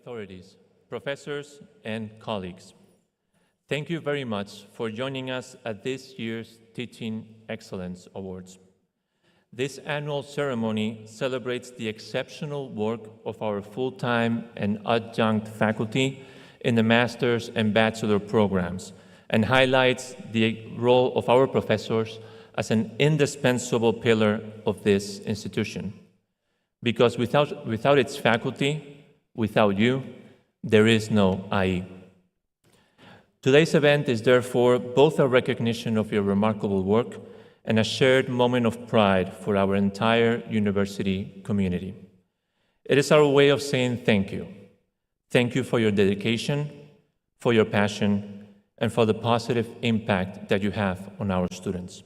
authorities, professors, and colleagues, thank you very much for joining us at this year's Teaching Excellence Awards. This annual ceremony celebrates the exceptional work of our full-time and adjunct faculty in the master's and bachelor programs and highlights the role of our professors as an indispensable pillar of this institution. Because without its faculty, without you, there is no IE. Today's event is therefore both a recognition of your remarkable work and a shared moment of pride for our entire university community. It is our way of saying thank you. Thank you for your dedication, for your passion, and for the positive impact that you have on our students.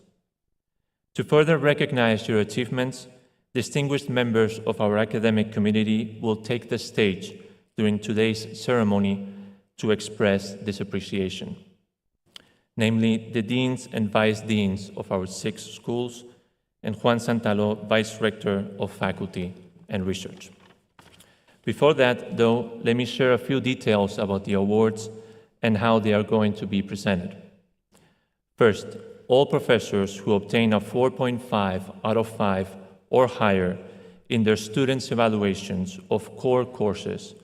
To further recognize your achievements, distinguished members of our academic community will take the stage during today's ceremony to express this appreciation, namely the deans and vice deans of our 6 schools and Juan Santalo, Vice Rector of Faculty and Research. Before that, though, let me share a few details about the awards and how they are going to be presented. First, all professors who obtain a 4.5 out of 5 or higher in their students' evaluations of core courses,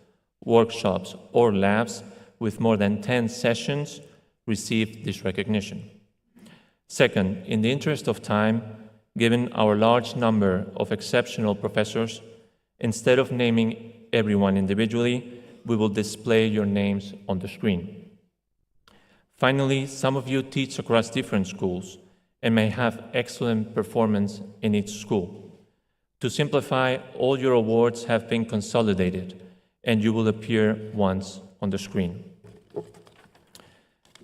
workshops, or labs with more than 10 sessions receive this recognition. Second, in the interest of time, given our large number of exceptional professors, instead of naming everyone individually, we will display your names on the screen. Finally, some of you teach across different schools and may have excellent performance in each school. To simplify, all your awards have been consolidated and you will appear once on the screen.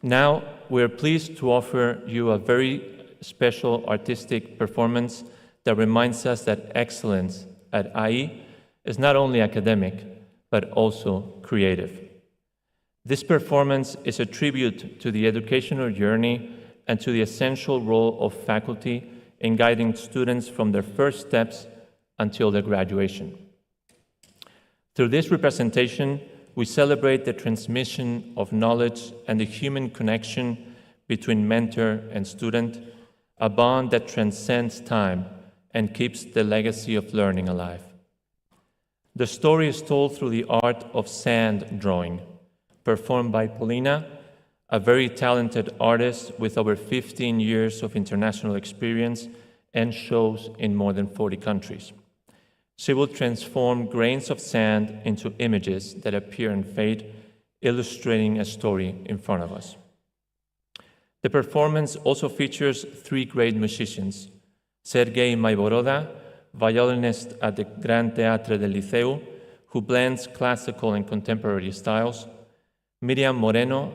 Now, we are pleased to offer you a very special artistic performance that reminds us that excellence at IE is not only academic, but also creative. This performance is a tribute to the educational journey and to the essential role of faculty in guiding students from their first steps until their graduation. Through this representation, we celebrate the transmission of knowledge and the human connection between mentor and student, a bond that transcends time and keeps the legacy of learning alive. The story is told through the art of sand drawing, performed by Paulina, a very talented artist with over 15 years of international experience and shows in more than 40 countries. She will transform grains of sand into images that appear and fade, illustrating a story in front of us. The performance also features 3 great musicians: Sergei Maivoroda, violinist at the Gran Teatre del Liceu, who blends classical and contemporary styles; Miriam Moreno,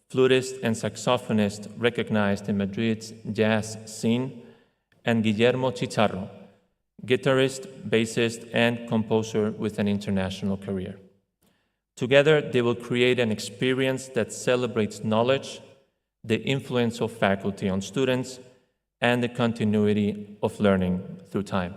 flutist and saxophonist recognized in Madrid's jazz scene; and Guillermo Chicharro, guitarist, bassist, and composer with an international career. Together, they will create an experience that celebrates knowledge, the influence of faculty on students, and the continuity of learning through time.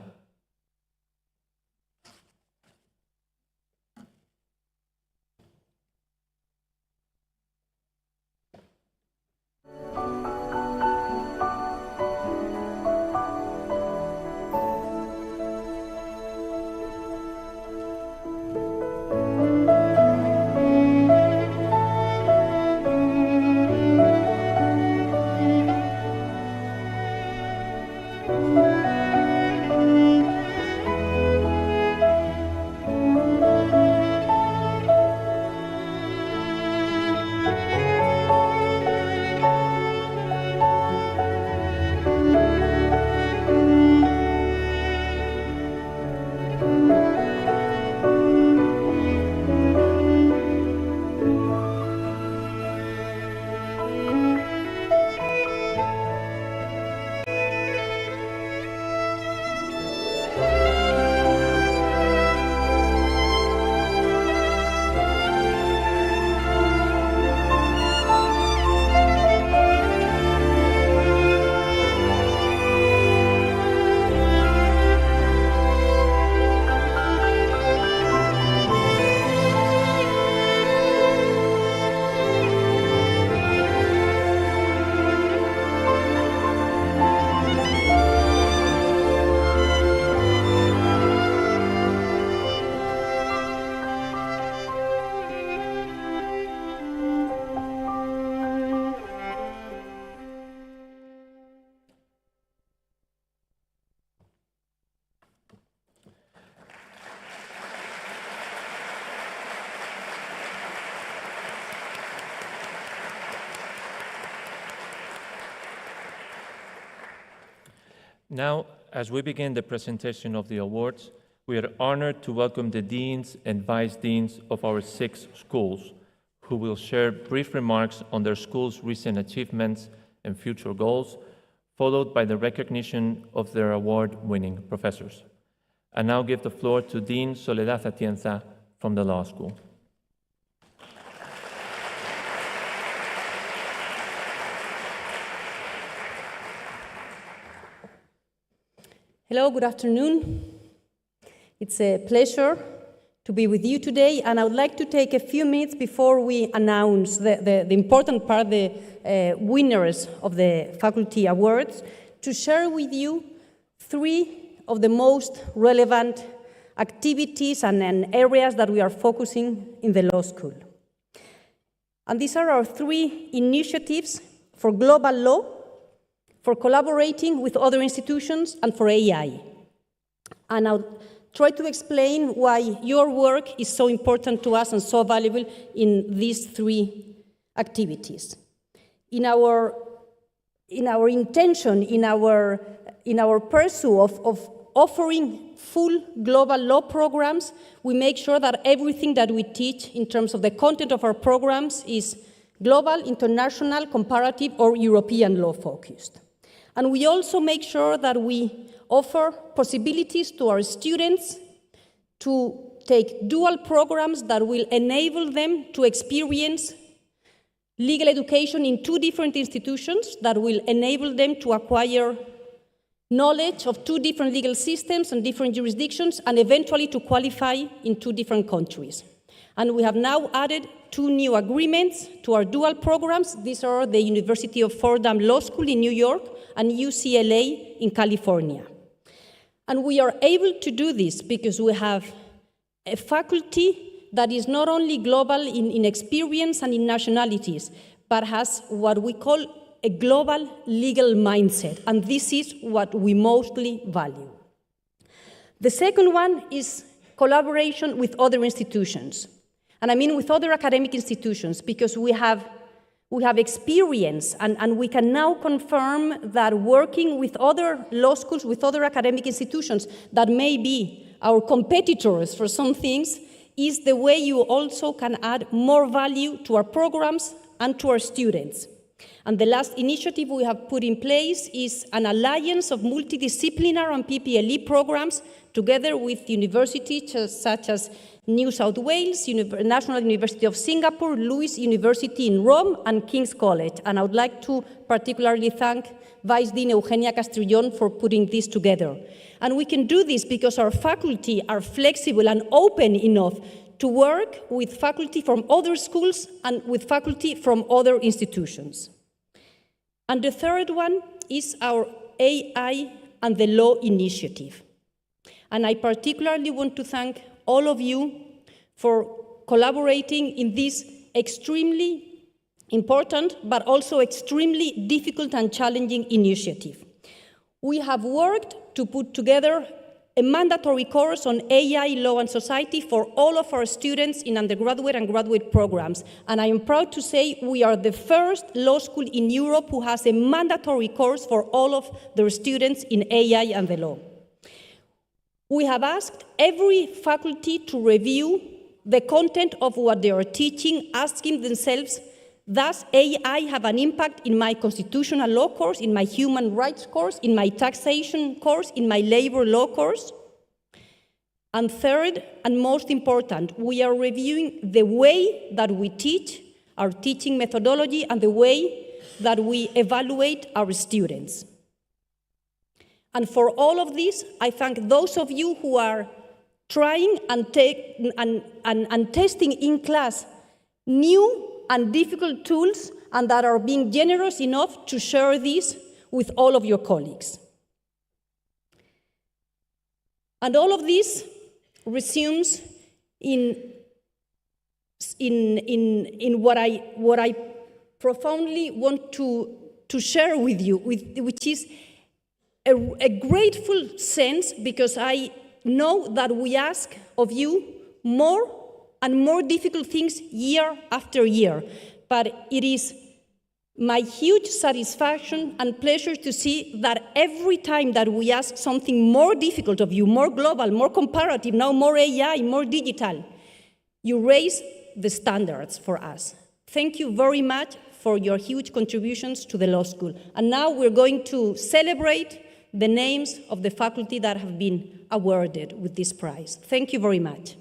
Now, as we begin the presentation of the awards, we are honored to welcome the deans and vice deans of our 6 schools, who will share brief remarks on their school's recent achievements and future goals, followed by the recognition of their award-winning professors. I now give the floor to Dean Soledad Atienza from the Law School. Hello, good afternoon. It's a pleasure to be with you today, and I would like to take a few minutes before we announce the important part, the winners of the faculty awards, to share with you 3 of the most relevant activities and areas that we are focusing in the law school. And these are our 3 initiatives for global law, for collaborating with other institutions, and for AI. And I'll try to explain why your work is so important to us and so valuable in these 3 activities. In our intention, in our pursuit of offering full global law programs, we make sure that everything that we teach in terms of the content of our programs is global, international, comparative, or European law focused. And we also make sure that we offer possibilities to our students to take dual programs that will enable them to experience legal education in 2 different institutions, that will enable them to acquire knowledge of 2 different legal systems and different jurisdictions, and eventually to qualify in 2 different countries. And we have now added 2 new agreements to our dual programs. These are the University of Fordham Law School in New York and UCLA in California. And we are able to do this because we have a faculty that is not only global in experience and in nationalities, but has what we call a global legal mindset. And this is what we mostly value. The second one is collaboration with other institutions. And I mean with other academic institutions, because we have experience, and we can now confirm that working with other law schools, with other academic institutions that may be our competitors for some things, is the way you also can add more value to our programs and to our students. And the last initiative we have put in place is an alliance of multidisciplinary and PPLE programs together with universities such as New South Wales, National University of Singapore, Lewis University in Rome, and King's College. And I would like to particularly thank Vice Dean Eugenia Castrillon for putting this together. And we can do this because our faculty are flexible and open enough to work with faculty from other schools and with faculty from other institutions. And the third one is our AI and the Law initiative. And I particularly want to thank all of you for collaborating in this extremely important, but also extremely difficult and challenging initiative. We have worked to put together a mandatory course on AI, law, and society for all of our students in undergraduate and graduate programs. And I am proud to say we are the first law school in Europe who has a mandatory course for all of their students in AI and the law. We have asked every faculty to review the content of what they are teaching, asking themselves, does AI have an impact in my constitutional law course, in my human rights course, in my taxation course, in my labor law course? And third, and most important, we are reviewing the way that we teach, our teaching methodology, and the way that we evaluate our students. And for all of this, I thank those of you who are trying and testing in class new and difficult tools, and that are being generous enough to share this with all of your colleagues. And all of this resumes in what I profoundly want to share with you, which is a grateful sense, because I know that we ask of you more and more difficult things year after year. But it is my huge satisfaction and pleasure to see that every time that we ask something more difficult of you, more global, more comparative, now more AI, more digital, you raise the standards for us. Thank you very much for your huge contributions to the law school. And now we're going to celebrate the names of the faculty that have been awarded with this prize. Thank you very much.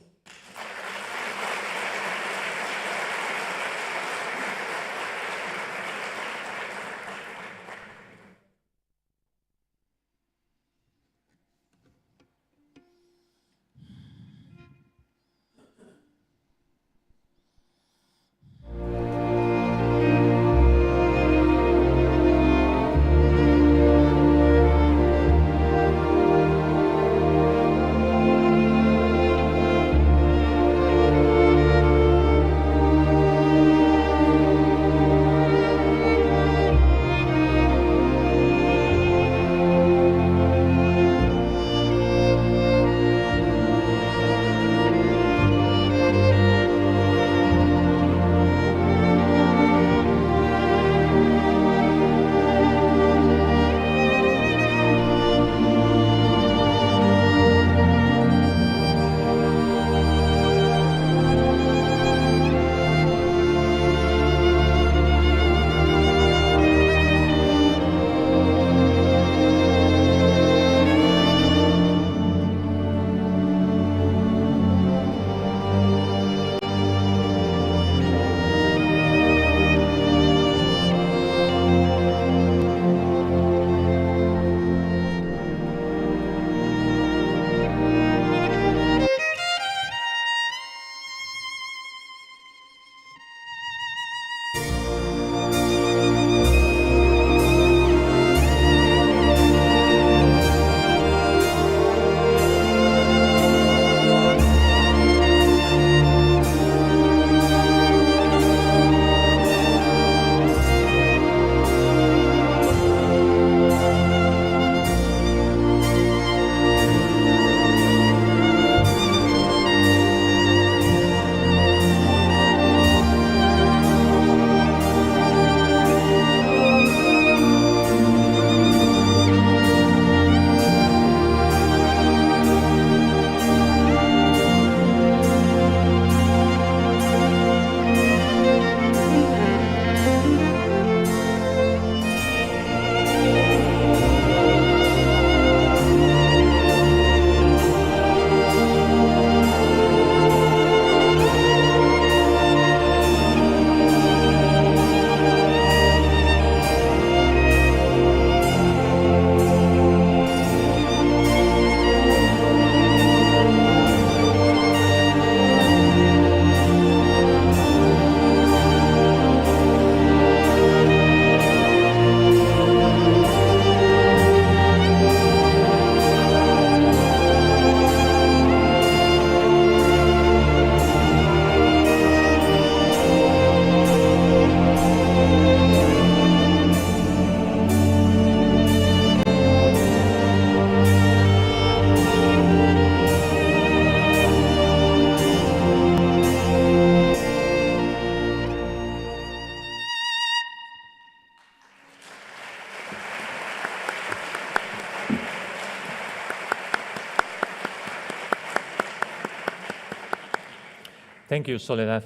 Thank you, Soledad,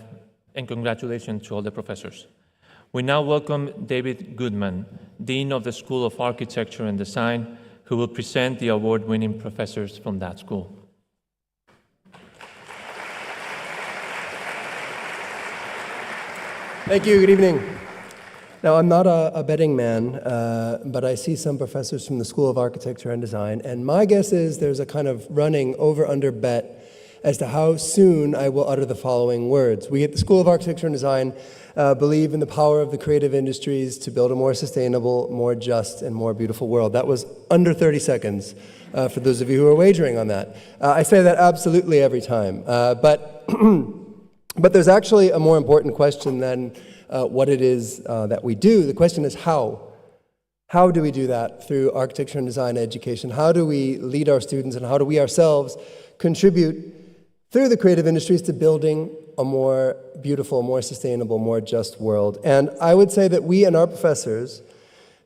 and congratulations to all the professors. We now welcome David Goodman, Dean of the School of Architecture and Design, who will present the award-winning professors from that school. Thank you. Good evening. Now, I'm not a betting man, but I see some professors from the School of Architecture and Design, and my guess is there's a kind of running over-under bet as to how soon I will utter the following words. We at the School of Architecture and Design believe in the power of the creative industries to build a more sustainable, more just, and more beautiful world. That was under 30 seconds for those of you who are wagering on that. I say that absolutely every time, but there's actually a more important question than what it is that we do. The question is how. How do we do that through architecture and design education? How do we lead our students, and how do we ourselves contribute through the creative industries to building a more beautiful, more sustainable, more just world. And I would say that we and our professors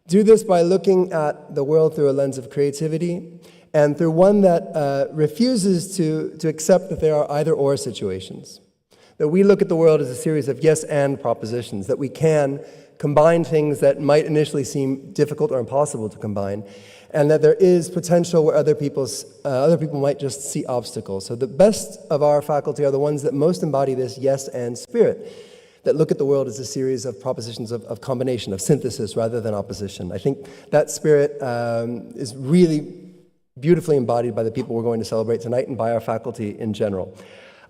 do this by looking at the world through a lens of creativity and through one that refuses to accept that there are either-or situations. That we look at the world as a series of yes-and propositions, that we can combine things that might initially seem difficult or impossible to combine, and that there is potential where other people might just see obstacles. So the best of our faculty are the ones that most embody this yes-and spirit, that look at the world as a series of propositions of combination, of synthesis rather than opposition. I think that spirit is really beautifully embodied by the people we're going to celebrate tonight and by our faculty in general.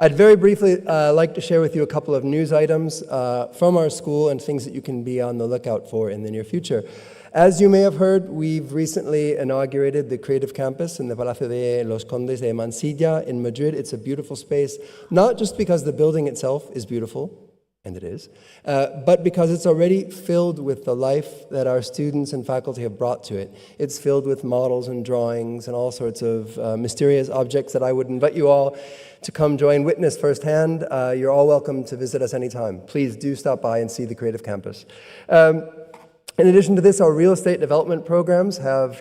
I'd very briefly like to share with you a couple of news items from our school and things that you can be on the lookout for in the near future. As you may have heard, we've recently inaugurated the Creative Campus in the Palacio de los Condes de Mansilla in Madrid. It's a beautiful space, not just because the building itself is beautiful, and it is, but because it's already filled with the life that our students and faculty have brought to it. It's filled with models and drawings and all sorts of mysterious objects that I would invite you all to come join, witness firsthand. You're all welcome to visit us anytime. Please do stop by and see the Creative Campus. In addition to this, our real estate development programs have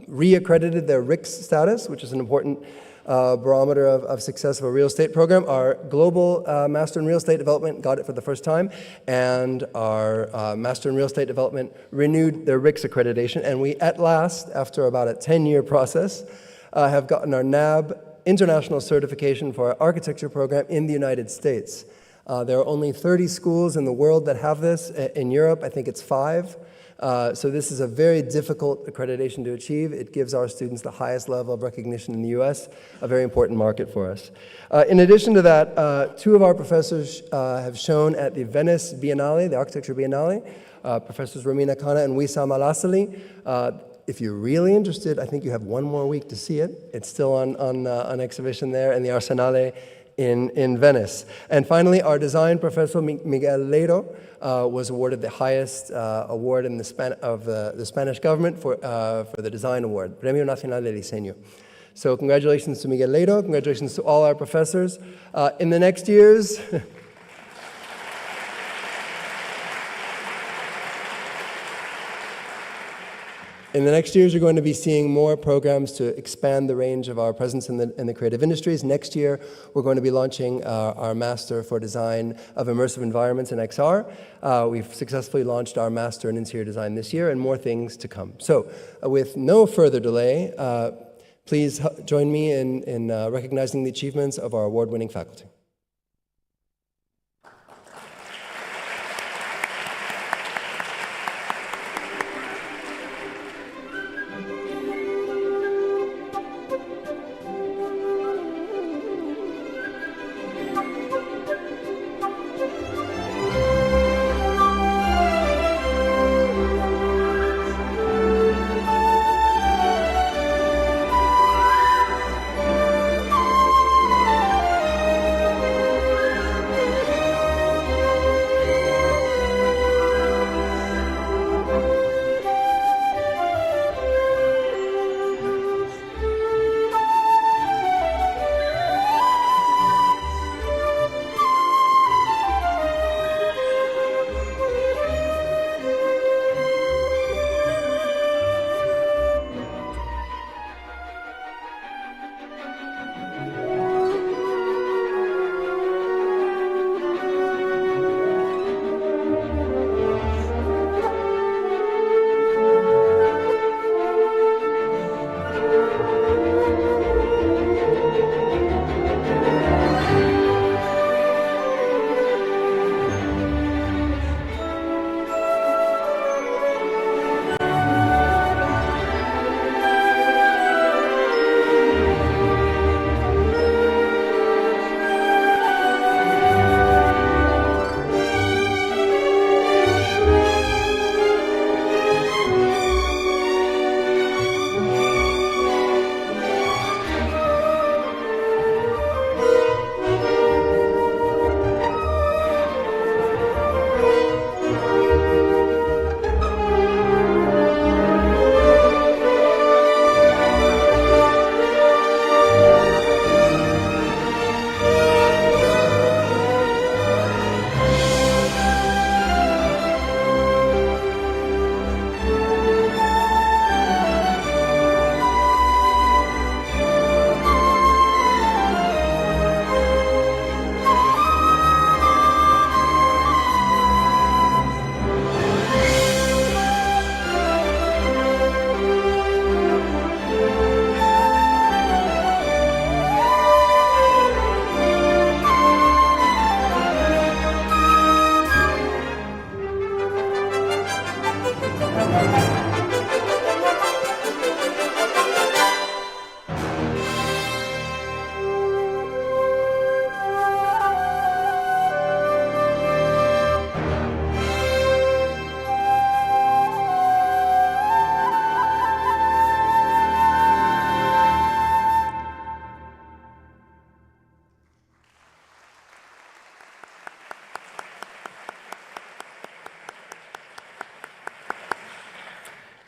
reaccredited their RICS status, which is an important barometer of success of a real estate program. Our global Master in Real Estate Development got it for the first time, and our Master in Real Estate Development renewed their RICS accreditation, and we at last, after about a 10-year process, have gotten our NAB international certification for our architecture program in the United States. There are only 30 schools in the world that have this. In Europe, I think it's 5. So this is a very difficult accreditation to achieve. It gives our students the highest level of recognition in the US, a very important market for us. In addition to that, 2 of our professors have shown at the Venice Biennale, the Architecture Biennale, Professors Romina Khanna and Wissam Al-Asali. If you're really interested, I think you have 1 more week to see it. It's still on exhibition there in the Arsenale in Venice. And finally, our design professor, Miguel Leiro, was awarded the highest award in the Spanish government for the design award, Premio Nacional de Diseño. So congratulations to Miguel Leiro, congratulations to all our professors. In the next years, you're going to be seeing more programs to expand the range of our presence in the creative industries. Next year, we're going to be launching our Master for Design of Immersive Environments in XR. We've successfully launched our Master in Interior Design this year, and more things to come. So, with no further delay, please join me in recognizing the achievements of our award-winning faculty.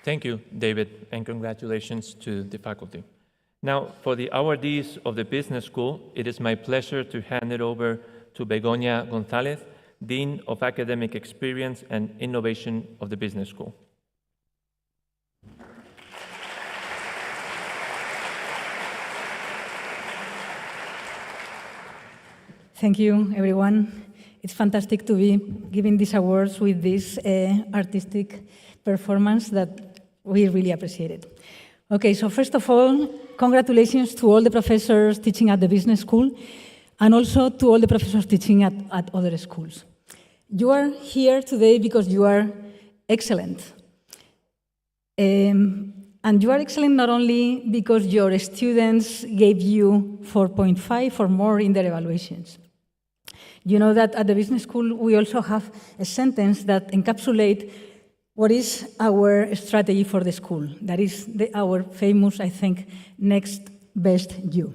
Thank you, David, and congratulations to the faculty. Now, for the awardees of the Business School, it is my pleasure to hand it over to Begoña González, Dean of Academic Experience and Innovation of the Business School. Thank you, everyone. It's fantastic to be giving these awards with this artistic performance that we really appreciated. Okay, so first of all, congratulations to all the professors teaching at the business school and also to all the professors teaching at other schools. You are here today because you are excellent. And you are excellent not only because your students gave you 4.5 or more in their evaluations. You know that at the business school, we also have a sentence that encapsulates what is our strategy for the school. That is our famous, I think, next best you.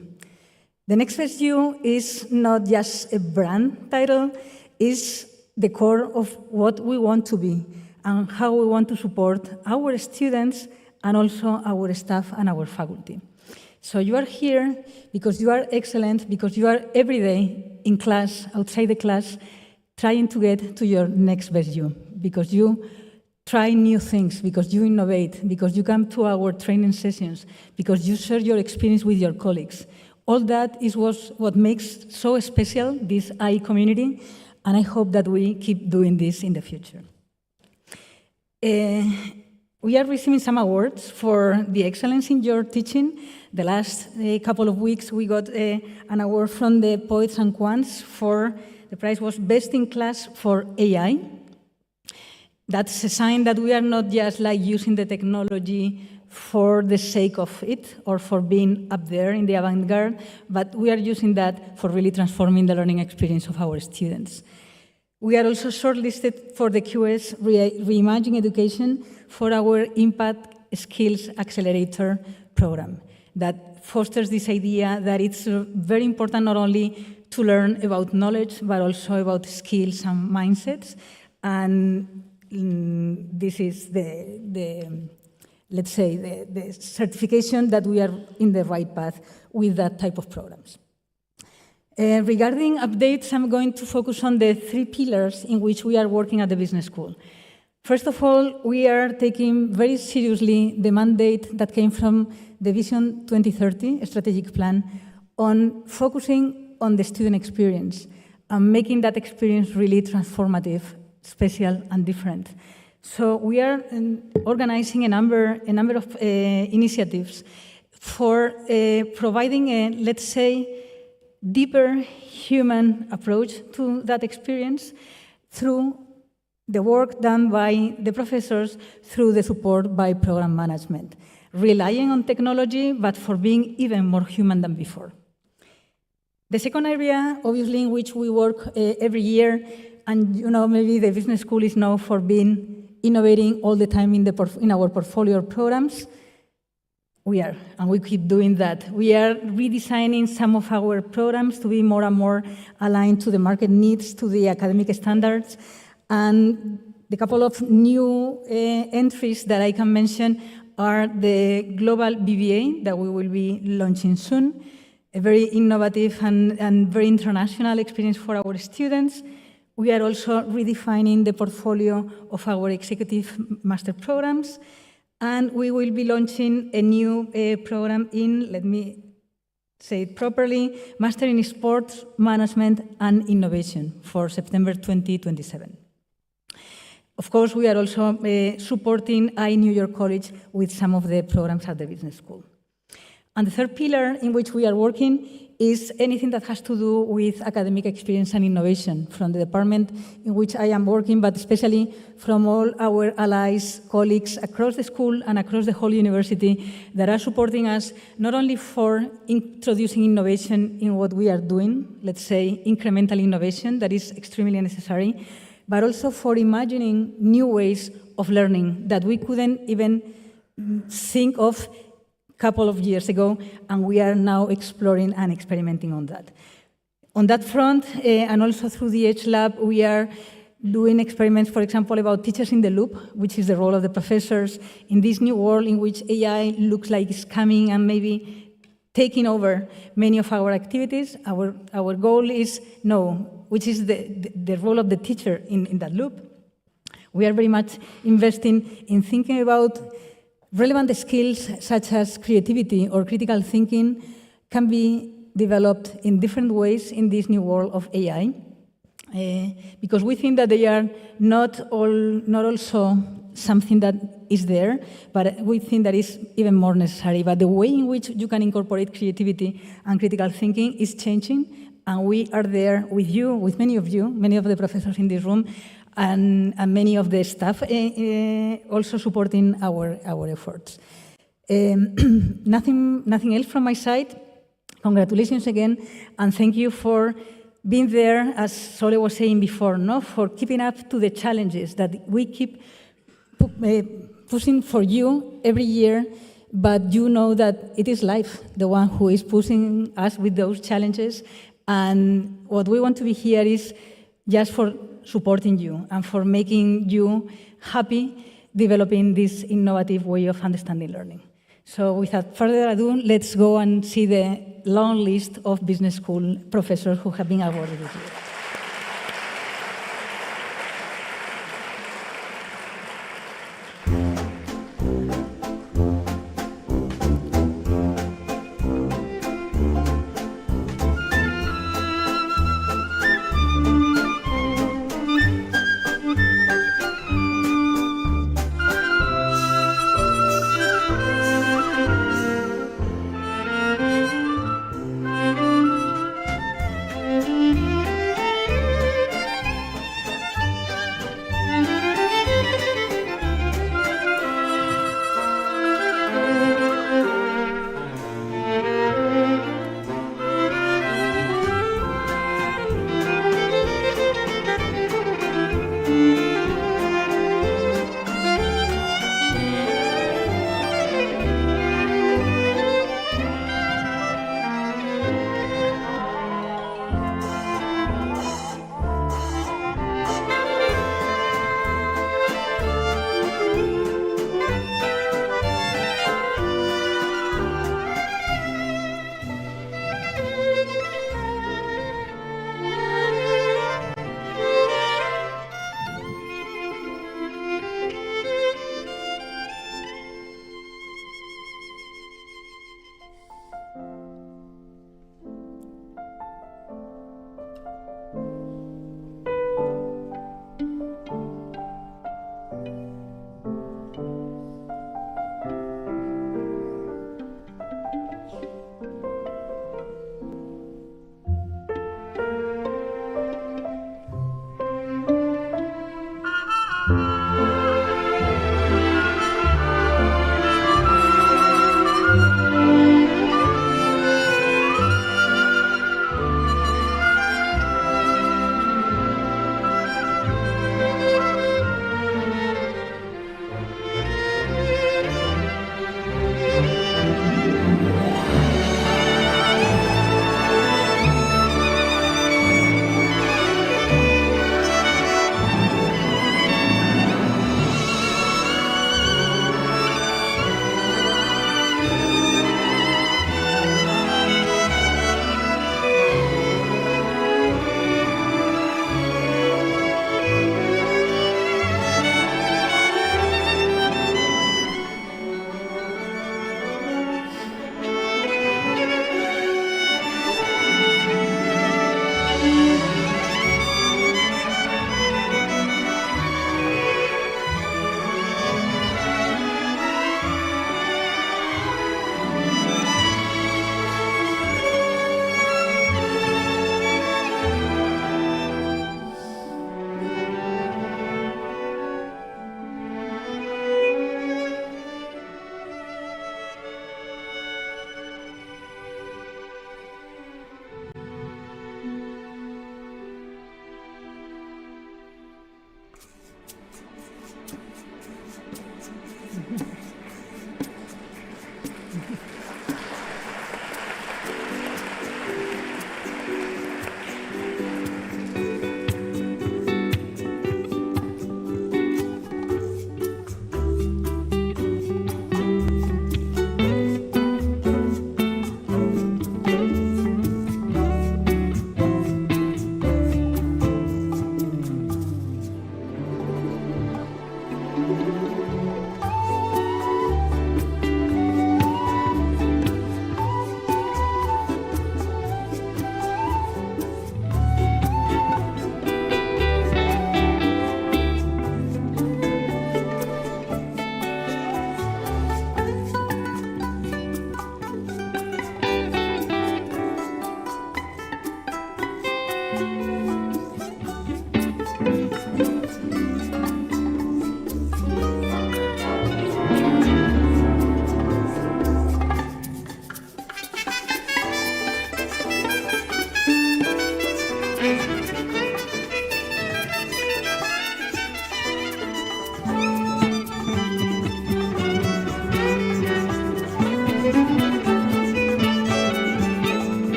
The next best you is not just a brand title, it's the core of what we want to be and how we want to support our students and also our staff and our faculty. So you are here because you are excellent, because you are every day in class, outside the class, trying to get to your next best you, because you try new things, because you innovate, because you come to our training sessions, because you share your experience with your colleagues. All that is what makes so special this IE community, and I hope that we keep doing this in the future. We are receiving some awards for the excellence in your teaching. The last couple of weeks, we got an award from the Poets and Quants for, the prize was Best in Class for AI. That's a sign that we are not just like using the technology for the sake of it or for being up there in the avant-garde, but we are using that for really transforming the learning experience of our students. We are also shortlisted for the QS Reimagine Education for our Impact Skills Accelerator program that fosters this idea that it's very important not only to learn about knowledge, but also about skills and mindsets. And this is let's say, the certification that we are in the right path with that type of programs. Regarding updates, I'm going to focus on the 3 pillars in which we are working at the business school. First of all, we are taking very seriously the mandate that came from the Vision 2030 strategic plan on focusing on the student experience and making that experience really transformative, special, and different. So we are organizing a number of initiatives for providing a, let's say, deeper human approach to that experience through the work done by the professors, through the support by program management, relying on technology, but for being even more human than before. The second area, obviously, in which we work every year, and you know, maybe the business school is known for being innovating all the time in our portfolio programs. We are, and we keep doing that. We are redesigning some of our programs to be more and more aligned to the market needs, to the academic standards. And the couple of new entries that I can mention are the Global BBA that we will be launching soon, a very innovative and very international experience for our students. We are also redefining the portfolio of our executive master programs. And we will be launching a new program in, let me say it properly, Master in Sports Management and Innovation for September 2027. Of course, we are also supporting IE New York College with some of the programs at the business school. And the third pillar in which we are working is anything that has to do with academic experience and innovation from the department in which I am working, but especially from all our allies, colleagues across the school and across the whole university that are supporting us not only for introducing innovation in what we are doing, let's say incremental innovation that is extremely necessary, but also for imagining new ways of learning that we couldn't even think of couple of years ago, and we are now exploring and experimenting on that. On that front, and also through the Edge Lab, we are doing experiments, for example, about teachers in the loop, which is the role of the professors in this new world in which AI looks like it's coming and maybe taking over many of our activities. Our goal is which is the role of the teacher in that loop. We are very much investing in thinking about relevant skills such as creativity or critical thinking can be developed in different ways in this new world of AI. Because we think that they are not also something that is there, but we think that is even more necessary. But the way in which you can incorporate creativity and critical thinking is changing, and we are there with you, with many of you, many of the professors in this room, and many of the staff also supporting our efforts. Nothing else from my side. Congratulations again, and thank you for being there, as Sole was saying before, for keeping up to the challenges that we keep pushing for you every year, but you know that it is life, the one who is pushing us with those challenges, and what we want to be here is just for supporting you and for making you happy developing this innovative way of understanding learning. So without further ado, let's go and see the long list of business school professors who have been awarded this year.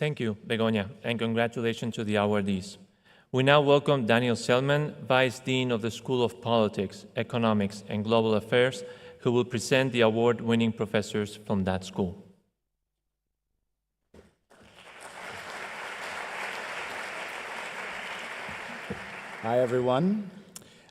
Thank you, Begoña, and congratulations to the awardees. We now welcome Daniel Selman, Vice Dean of the School of Politics, Economics, and Global Affairs, who will present the award-winning professors from that school. Hi, everyone.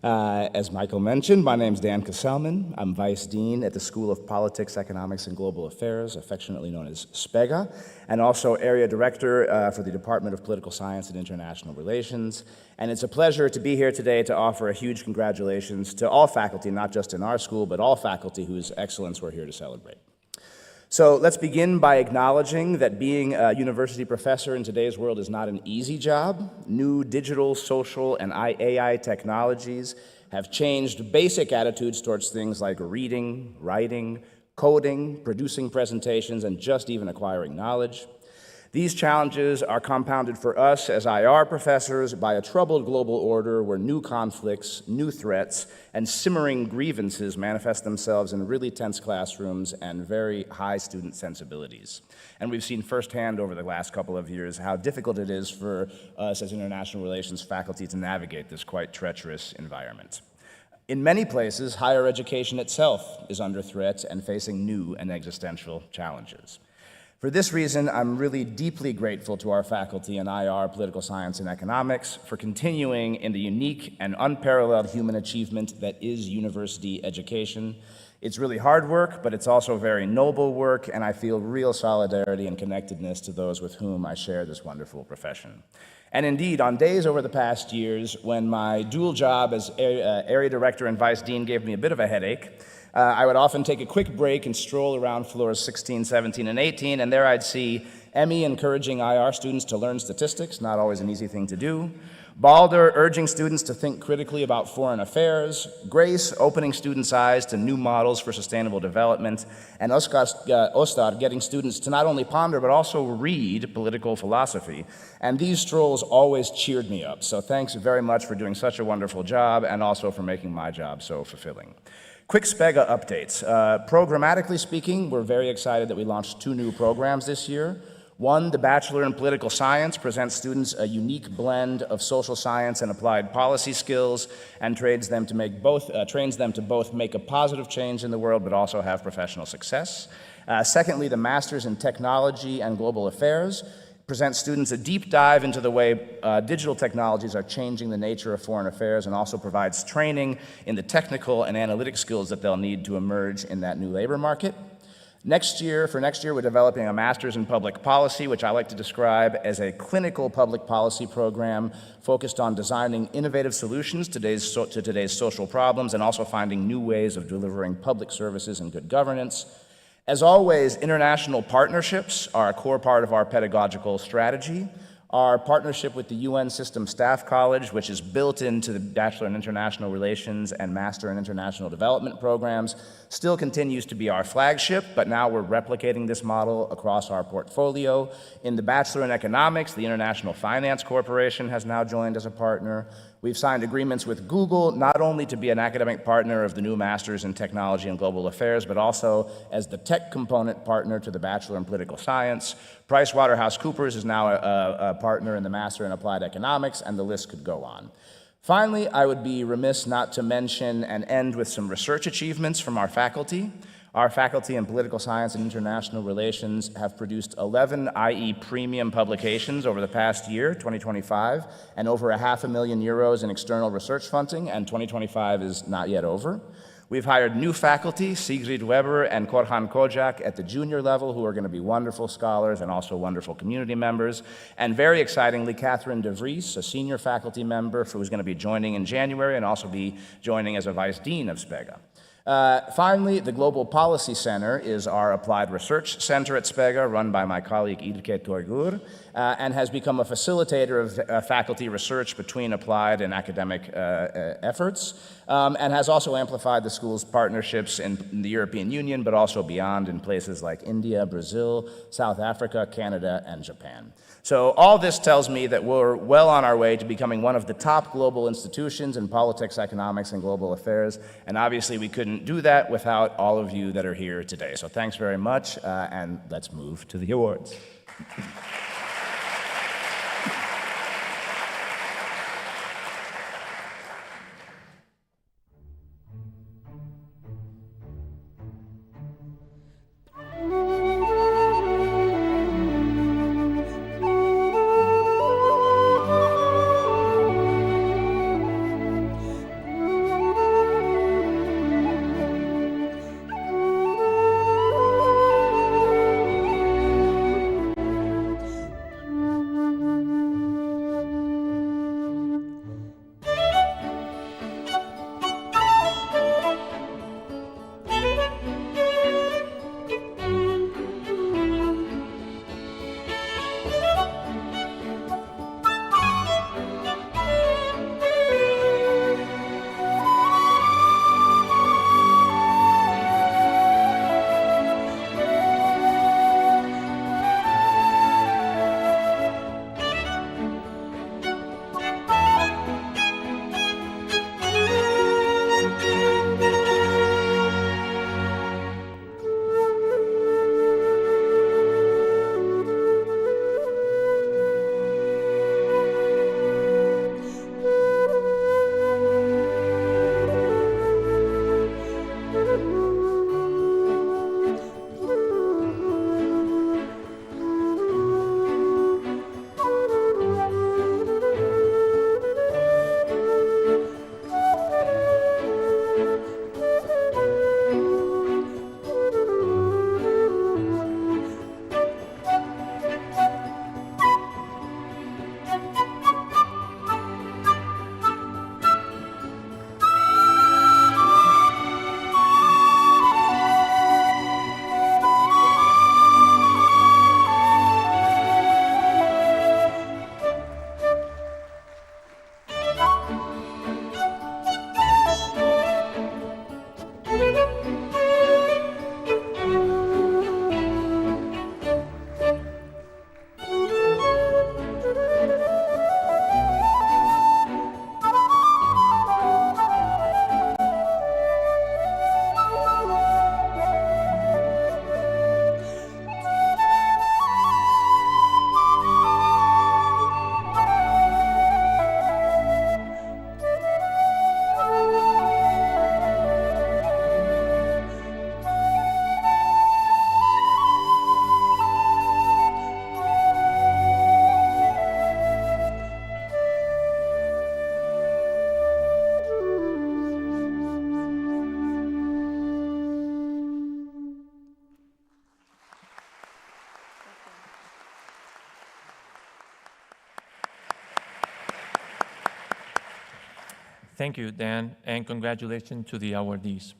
As Michael mentioned, my name is Dan Kesselman. I'm Vice Dean at the School of Politics, Economics, and Global Affairs, affectionately known as SPEGA, and also Area Director for the Department of Political Science and International Relations. And it's a pleasure to be here today to offer a huge congratulations to all faculty, not just in our school, but all faculty whose excellence we're here to celebrate. So let's begin by acknowledging that being a university professor in today's world is not an easy job. New digital, social, and AI technologies have changed basic attitudes towards things like reading, writing, coding, producing presentations, and just even acquiring knowledge. These challenges are compounded for us as IR professors by a troubled global order where new conflicts, new threats, and simmering grievances manifest themselves in really tense classrooms and very high student sensibilities. And we've seen firsthand over the last couple of years how difficult it is for us as international relations faculty to navigate this quite treacherous environment. In many places, higher education itself is under threat and facing new and existential challenges. For this reason, I'm really deeply grateful to our faculty in IR, Political Science, and Economics for continuing in the unique and unparalleled human achievement that is university education. It's really hard work, but it's also very noble work, and I feel real solidarity and connectedness to those with whom I share this wonderful profession. And indeed, on days over the past years when my dual job as Area Director and Vice Dean gave me a bit of a headache, I would often take a quick break and stroll around floors 16, 17, and 18, and there I'd see Emmy encouraging IR students to learn statistics, not always an easy thing to do, Balder urging students to think critically about foreign affairs, Grace opening students' eyes to new models for sustainable development, and Ostar getting students to not only ponder but also read political philosophy. And these strolls always cheered me up, so thanks very much for doing such a wonderful job and also for making my job so fulfilling. Quick SPEGA updates. Programmatically speaking, we're very excited that we launched 2 new programs this year. One, the Bachelor in Political Science, presents students a unique blend of social science and applied policy skills and trains them to both make a positive change in the world but also have professional success. Secondly, the Masters in Technology and Global Affairs presents students a deep dive into the way digital technologies are changing the nature of foreign affairs and also provides training in the technical and analytic skills that they'll need to emerge in that new labor market. For next year, we're developing a Master's in Public Policy, which I like to describe as a clinical public policy program focused on designing innovative solutions to today's social problems and also finding new ways of delivering public services and good governance. As always, international partnerships are a core part of our pedagogical strategy. Our partnership with the UN System Staff College, which is built into the Bachelor in International Relations and Master in International Development programs, still continues to be our flagship, but now we're replicating this model across our portfolio. In the Bachelor in Economics, the International Finance Corporation has now joined as a partner. We've signed agreements with Google, not only to be an academic partner of the new Masters in Technology and Global Affairs, but also as the tech component partner to the Bachelor in Political Science. PricewaterhouseCoopers is now a partner in the Master in Applied Economics, and the list could go on. Finally, I would be remiss not to mention and end with some research achievements from our faculty. Our faculty in Political Science and International Relations have produced 11 IE premium publications over the past year, 2025, and over €500,000 in external research funding, and 2025 is not yet over. We've hired new faculty, Sigrid Weber and Korhan Kojak, at the junior level, who are going to be wonderful scholars and also wonderful community members. And very excitingly, Catherine de Vries, a senior faculty member who is going to be joining in January and also be joining as a vice dean of SPEGA. Finally, the Global Policy Center is our applied research center at SPEGA, run by my colleague Ilke Toygur, and has become a facilitator of faculty research between applied and academic efforts, and has also amplified the school's partnerships in the European Union, but also beyond in places like India, Brazil, South Africa, Canada, and Japan. So all this tells me that we're well on our way to becoming one of the top global institutions in politics, economics, and global affairs, and obviously we couldn't do that without all of you that are here today. So thanks very much, and let's move to the awards. Thank you, Dan, and congratulations to the awardees.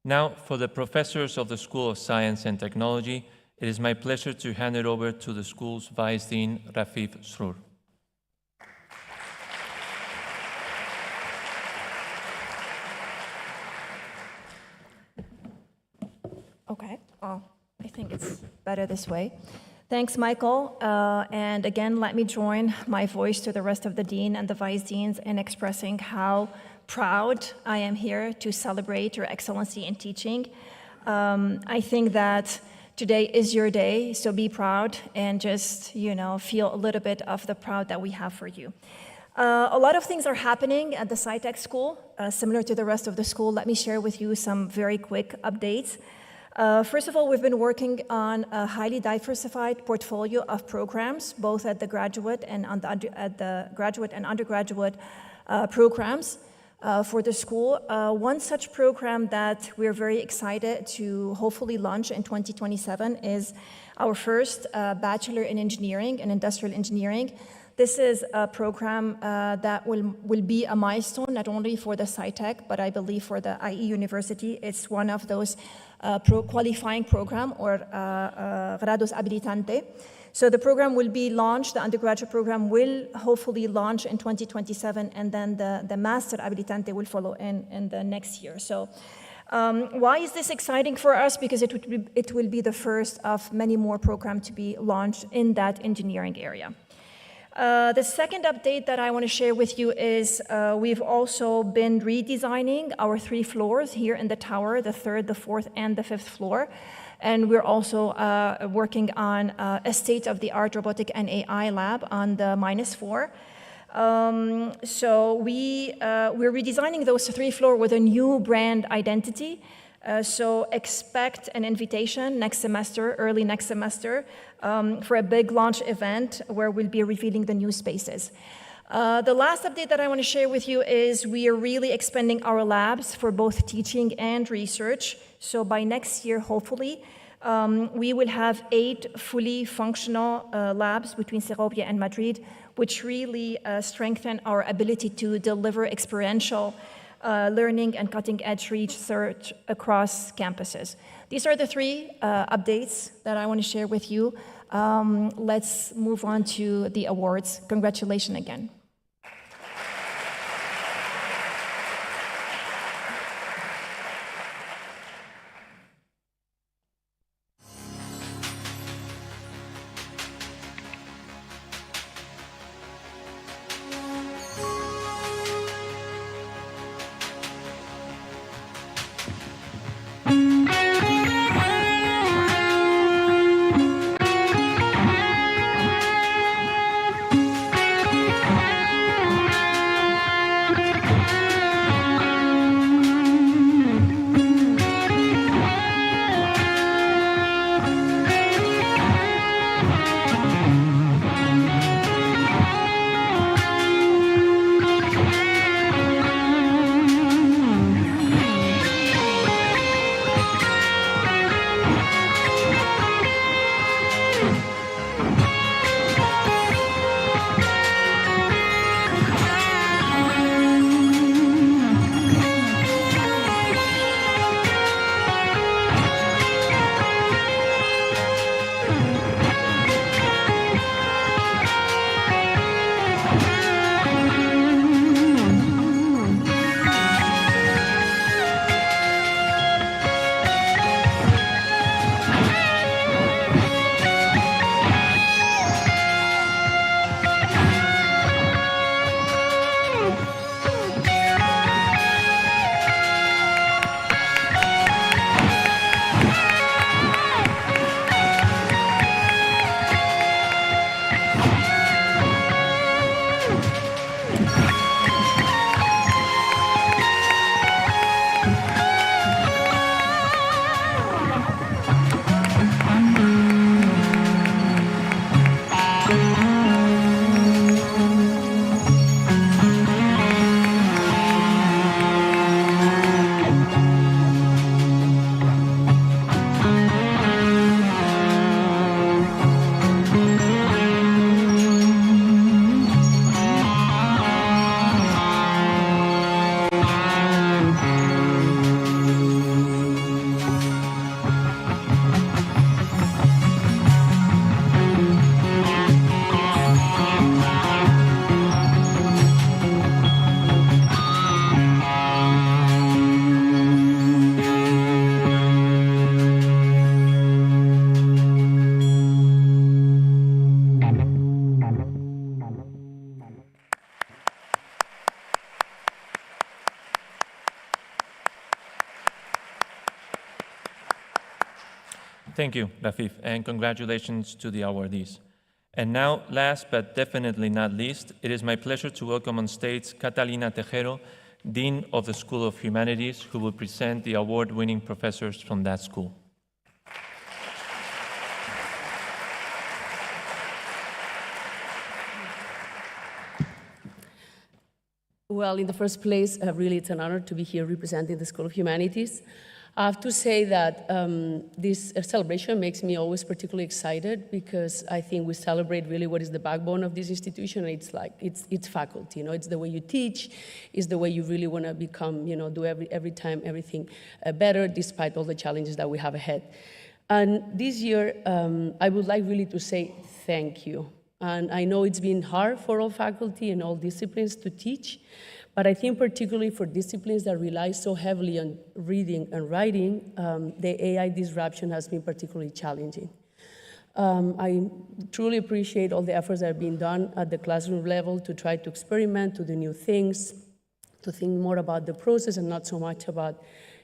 Now, for the professors of the School of Science and Technology, it is my pleasure to hand it over to the school's Vice Dean, Rafif Srour. Okay, I think it's better this way. Thanks, Michael. And again, let me join my voice to the rest of the dean and the vice deans in expressing how proud I am here to celebrate your excellency in teaching. I think that today is your day, so be proud and just, feel a little bit of the proud that we have for you. A lot of things are happening at the SciTech School, similar to the rest of the school. Let me share with you some very quick updates. First of all, we've been working on a highly diversified portfolio of programs, both at the graduate and undergraduate programs for the school. One such program that we're very excited to hopefully launch in 2027 is our first Bachelor in Engineering and Industrial Engineering. This is a program that will be a milestone, not only for the SciTech, but I believe for the IE University. It's one of those qualifying program or grados habilitante. So the program will be launched, the undergraduate program will hopefully launch in 2027, and then the master habilitante will follow in the next year. So why is this exciting for us? Because it will be the first of many more programs to be launched in that engineering area. The second update that I want to share with you is we've also been redesigning our 3 floors here in the tower, the 3rd, the 4th, and the 5th floor. And we're also working on a state-of-the-art robotic and AI lab on the -4. So we're redesigning those 3 floors with a new brand identity. So expect an invitation next semester, early next semester, for a big launch event where we'll be revealing the new spaces. The last update that I want to share with you is we are really expanding our labs for both teaching and research. So by next year, hopefully, we will have 8 fully functional labs between Segovia and Madrid, which really strengthen our ability to deliver experiential learning and cutting-edge research across campuses. These are the 3 updates that I want to share with you. Let's move on to the awards. Congratulations again. Thank you, Rafif, and congratulations to the awardees. And now, last but definitely not least, it is my pleasure to welcome on stage Catalina Tejero, Dean of the School of Humanities, who will present the award-winning professors from that school. Well, in the first place, really it's an honor to be here representing the School of Humanities. I have to say that this celebration makes me always particularly excited because I think we celebrate really what is the backbone of this institution. It's faculty, it's the way you teach, it's the way you really want to become, do every time everything better despite all the challenges that we have ahead. And this year, I would like really to say thank you. And I know it's been hard for all faculty and all disciplines to teach, but I think particularly for disciplines that rely so heavily on reading and writing, the AI disruption has been particularly challenging. I truly appreciate all the efforts that have been done at the classroom level to try to experiment, to do new things, to think more about the process and not so much about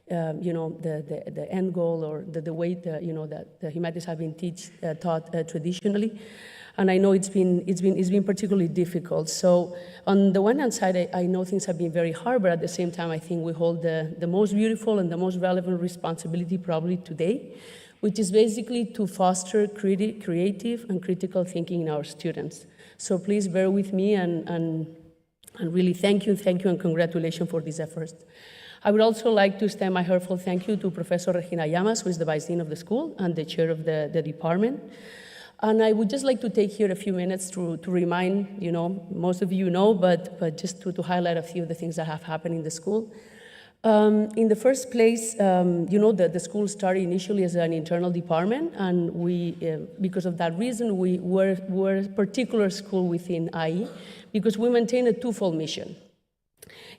the end goal or the way that the humanities have been taught traditionally. And I know it's been particularly difficult. So on the one hand side, I know things have been very hard, but at the same time, I think we hold the most beautiful and the most relevant responsibility probably today, which is basically to foster creative and critical thinking in our students. So please bear with me and really thank you and congratulations for these efforts. I would also like to extend my heartfelt thank you to Professor Regina Llamas, who is the Vice Dean of the school and the chair of the department. And I would just like to take here a few minutes to remind, most of you know, but just to highlight a few of the things that have happened in the school. In the first place, the school started initially as an internal department, and we, because of that reason, we're a particular school within IE, because we maintain a twofold mission.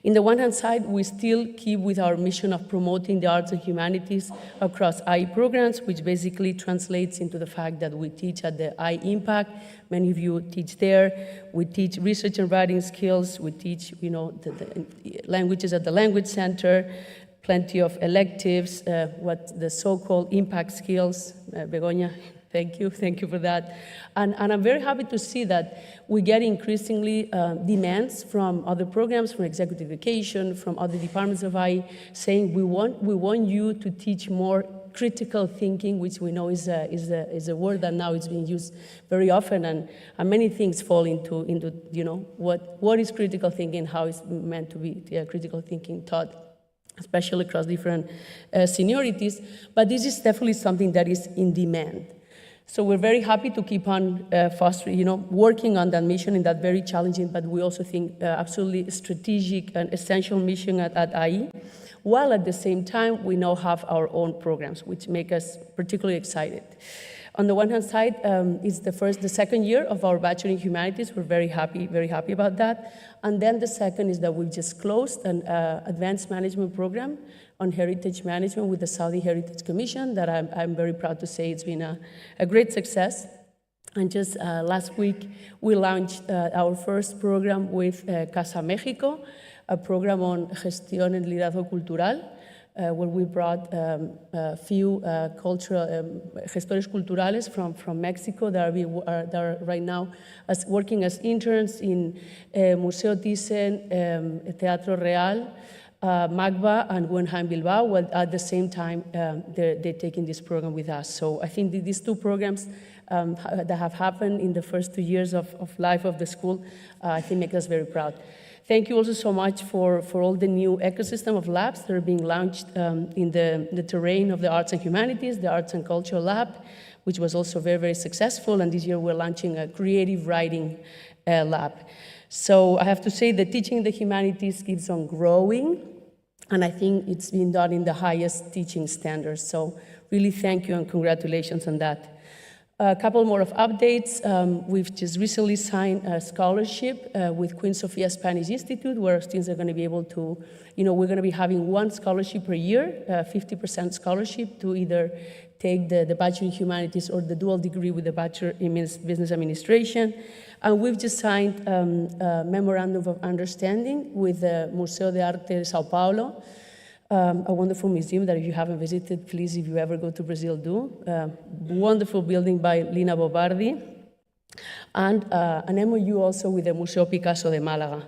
In the one hand side, we still keep with our mission of promoting the arts and humanities across IE programs, which basically translates into the fact that we teach at the IE Impact. Many of you teach there. We teach research and writing skills. We teach, the languages at the Language Center, plenty of electives, what the so-called impact skills. Begoña, thank you for that. And I'm very happy to see that we get increasingly demands from other programs, from executive education, from other departments of IE, saying we want you to teach more critical thinking, which we know is a word that now is being used very often, and many things fall into what is critical thinking, how it's meant to be critical thinking taught, especially across different seniorities. But this is definitely something that is in demand. So we're very happy to keep on fostering, working on that mission in that very challenging, but we also think absolutely strategic and essential mission at IE, while at the same time we now have our own programs, which make us particularly excited. On the one hand side, it's the second year of our Bachelor in Humanities. We're very happy about that. And then the second is that we've just closed an advanced management program on heritage management with the Saudi Heritage Commission that I'm very proud to say it's been a great success. And just last week, we launched our first program with Casa México, a program on gestión en liderazgo cultural, where we brought a few cultural gestores culturales from Mexico that are right now working as interns in Museo Thyssen, Teatro Real, MACBA, and Guggenheim Bilbao, while at the same time they're taking this program with us. So I think these two programs that have happened in the first 2 years of life of the school, I think make us very proud. Thank you also so much for all the new ecosystem of labs that are being launched in the terrain of the arts and humanities, the Arts and Culture Lab, which was also very, very successful, and this year we're launching a creative writing lab. So I have to say that teaching the humanities keeps on growing, and I think it's been done in the highest teaching standards. So really thank you and congratulations on that. A couple more of updates. We've just recently signed a scholarship with Queen Sofia Spanish Institute, where students are going to be able to, we're going to be having one scholarship per year, 50% scholarship to either take the Bachelor in Humanities or the dual degree with the Bachelor in Business Administration. And we've just signed a memorandum of understanding with the Museo de Arte de Sao Paulo, a wonderful museum that if you haven't visited, please, if you ever go to Brazil, do. Wonderful building by Lina Bobardi, and an MOU also with the Museo Picasso de Málaga.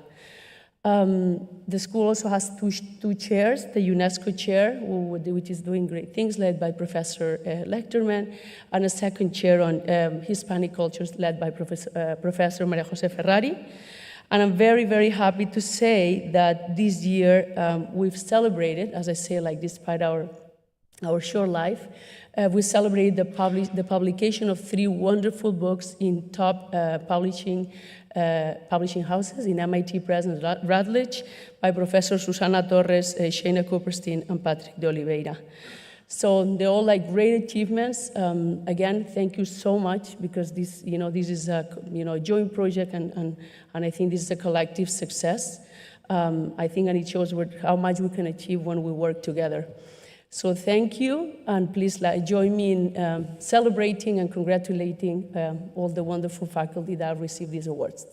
The school also has two chairs, the UNESCO chair, which is doing great things, led by Professor Lechterman, and a second chair on Hispanic cultures, led by Professor Maria Jose Ferrari. And I'm very, very happy to say that this year we've celebrated, as I say, like despite our short life, we celebrated the publication of 3 wonderful books in top publishing houses in MIT Press and Routledge by Professor Susana Torres, Shana Cooperstein, and Patrick de Oliveira. So they're all like great achievements. Again, thank you so much, because this is a joint project, and I think this is a collective success. I think, and it shows how much we can achieve when we work together. So thank you, and please join me in celebrating and congratulating all the wonderful faculty that have received these awards.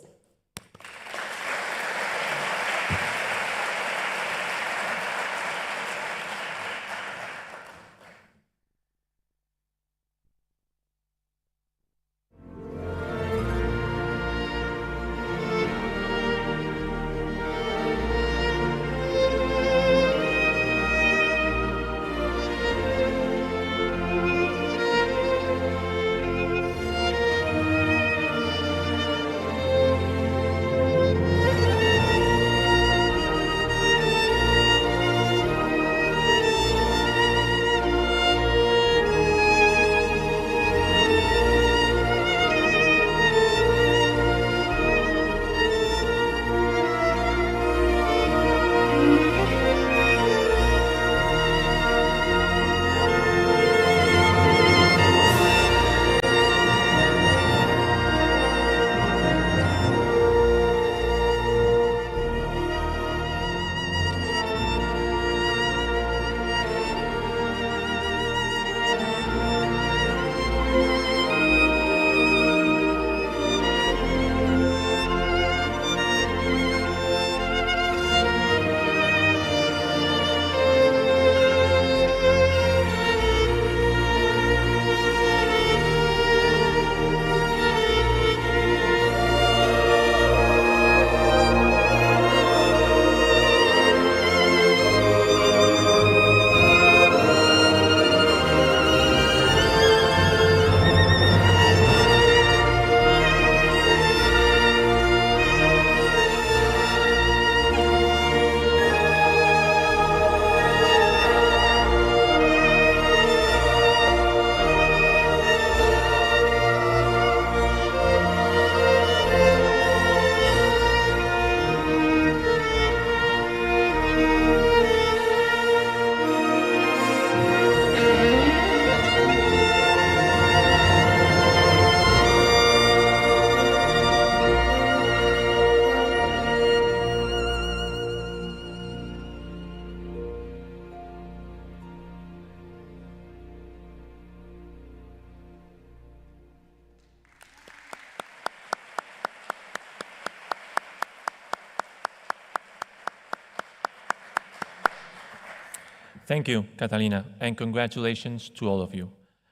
Thank you, Catalina, and congratulations to all of you.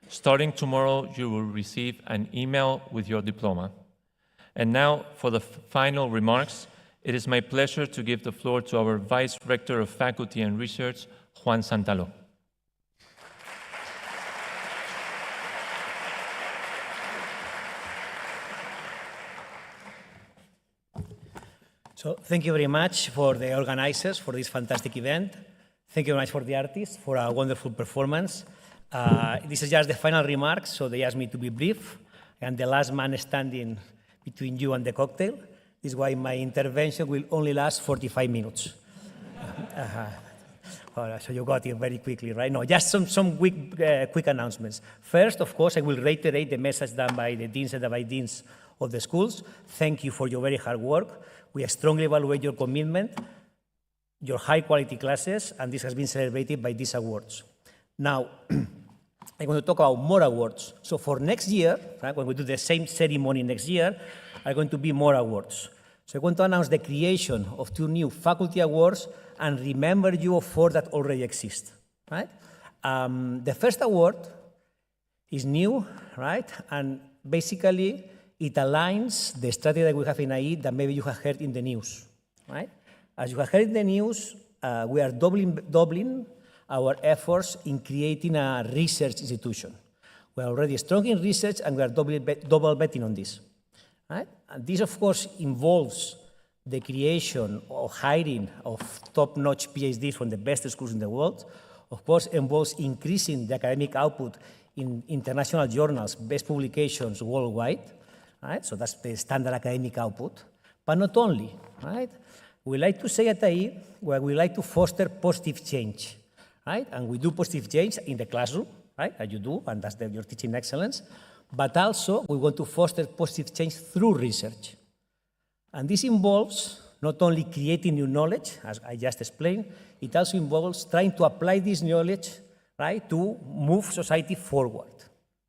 Starting tomorrow, you will receive an email with your diploma. And now, for the final remarks, it is my pleasure to give the floor to our Vice Rector of Faculty and Research, Juan Santaló. So thank you very much for the organizers for this fantastic event. Thank you very much for the artists for a wonderful performance. This is just the final remarks, so they asked me to be brief. And the last man standing between you and the cocktail. This is why my intervention will only last 45 minutes. So you got it very quickly, right? No, just some quick announcements. First, of course, I will reiterate the message done by the deans and the vice deans of the schools. Thank you for your very hard work. We strongly evaluate your commitment, your high-quality classes, and this has been celebrated by these awards. Now, I'm going to talk about more awards. So for next year, right, when we do the same ceremony next year, are going to be more awards. So I want to announce the creation of 2 new faculty awards and remember you of 4 that already exist, right? The first award is new, right? And basically, it aligns the strategy that we have in IE that maybe you have heard in the news, right? As you have heard in the news, we are doubling our efforts in creating a research institution. We are already strong in research, and we are double betting on this, right? And this, of course, involves the creation or hiring of top-notch PhDs from the best schools in the world. Of course, involves increasing the academic output in international journals, best publications worldwide, right? So that's the standard academic output. But not only, right? We like to say at IE, where we like to foster positive change, right? And we do positive change in the classroom, right? As you do, and that's your teaching excellence. But also, we want to foster positive change through research. And this involves not only creating new knowledge, as I just explained, it also involves trying to apply this knowledge, right, to move society forward,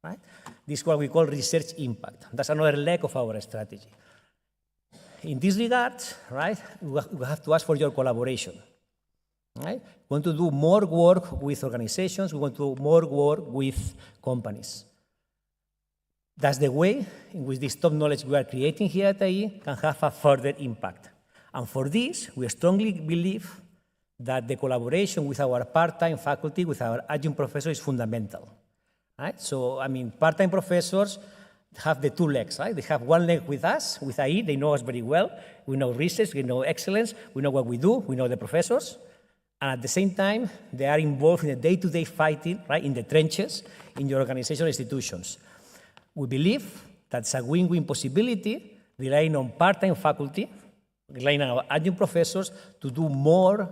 right? This is what we call research impact. That's another leg of our strategy. In this regard, right, we have to ask for your collaboration, right? We want to do more work with organizations. We want to do more work with companies. That's the way in which this top knowledge we are creating here at IE can have a further impact. And for this, we strongly believe that the collaboration with our part-time faculty, with our adjunct professors, is fundamental. Right? So, I mean, part-time professors have the 2 legs, right? They have one leg with us, with IE. They know us very well. We know research, we know excellence, we know what we do, we know the professors. And at the same time, they are involved in the day-to-day fighting, right, in the trenches, in your organizational institutions. We believe that's a win-win possibility, relying on part-time faculty, relying on our adjunct professors to do more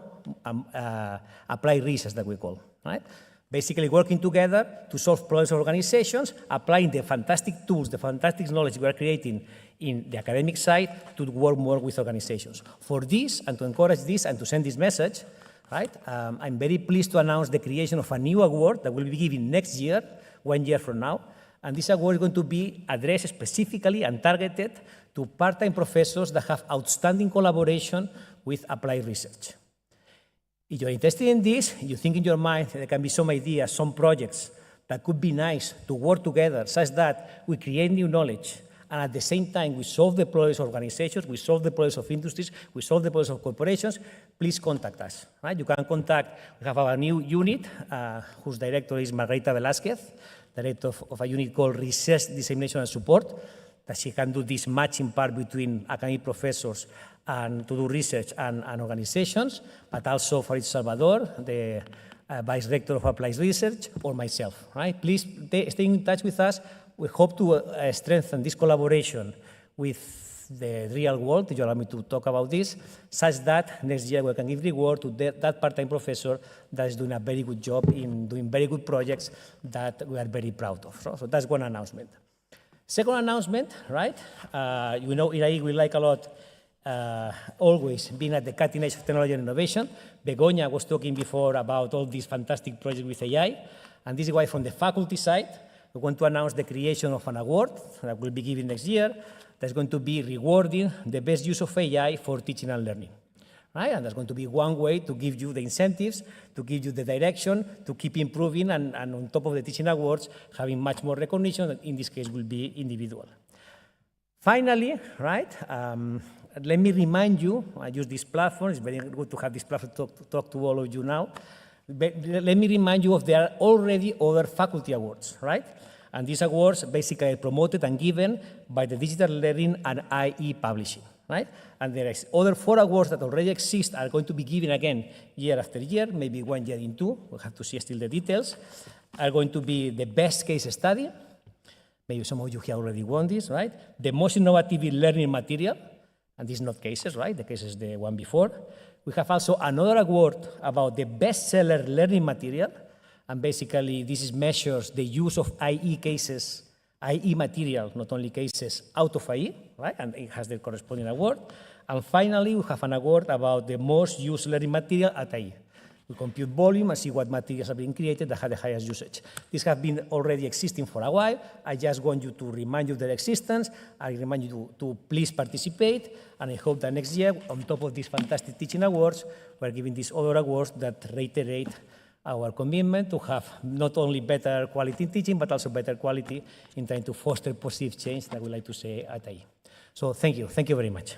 applied research that we call, right? Basically working together to solve problems of organizations, applying the fantastic tools, the fantastic knowledge we are creating in the academic side to work more with organizations. For this, and to encourage this, and to send this message, right, I'm very pleased to announce the creation of a new award that will be given next year, 1 year from now. And this award is going to be addressed specifically and targeted to part-time professors that have outstanding collaboration with applied research. If you're interested in this, you think in your mind there can be some ideas, some projects that could be nice to work together such that we create new knowledge and at the same time we solve the problems of organizations, we solve the problems of industries, we solve the problems of corporations, please contact us. Right? You can contact, we have our new unit, whose director is Margarita Velázquez, director of a unit called Research, Dissemination and Support, that she can do this matching part between academic professors and to do research and organizations, but also Farid Salvador, the Vice Rector of Applied Research, or myself. Right? Please stay in touch with us. We hope to strengthen this collaboration with the real world, if you allow me to talk about this, such that next year we can give reward to that part-time professor that is doing a very good job in doing very good projects that we are very proud of. So that's one announcement. Second announcement, right? You know, in IE we like a lot always being at the cutting edge of technology and innovation. Begoña was talking before about all these fantastic projects with AI, and this is why from the faculty side, we want to announce the creation of an award that will be given next year that's going to be rewarding the best use of AI for teaching and learning. Right? And that's going to be one way to give you the incentives, to give you the direction, to keep improving, and on top of the teaching awards, having much more recognition, that in this case will be individual. Finally, right, let me remind you, I use this platform, it's very good to have this platform to talk to all of you now. But let me remind you of there are already other faculty awards, right? And these awards basically are promoted and given by the Digital Learning and IE Publishing, right? And there is other 4 awards that already exist are going to be given again year after year, maybe 1 year in 2, we'll have to see still the details, are going to be the best case study, maybe some of you here already won this, right? The most innovative learning material, and these are not cases, right? The case is the one before. We have also another award about the bestseller learning material, and basically this measures the use of IE cases, IE material, not only cases, out of IE, right? And it has the corresponding award. And finally, we have an award about the most used learning material at IE. We compute volume and see what materials are being created that have the highest usage. These have been already existing for a while. I just want you to remind you of their existence. I remind you to please participate, and I hope that next year, on top of these fantastic teaching awards, we're giving these other awards that reiterate our commitment to have not only better quality in teaching, but also better quality in trying to foster positive change, that we like to say at IE. So thank you very much.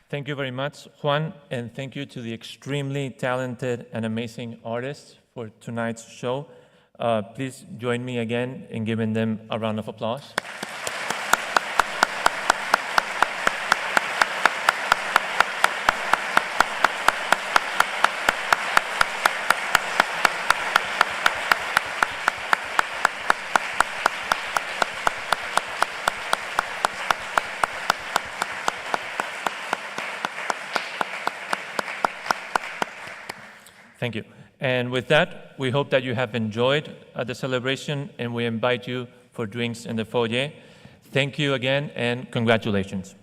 Thank you very much, Juan, and thank you to the extremely talented and amazing artists for tonight's show. Please join me again in giving them a round of applause. Thank you. And with that, we hope that you have enjoyed the celebration, and we invite you for drinks in the foyer. Thank you again, and congratulations.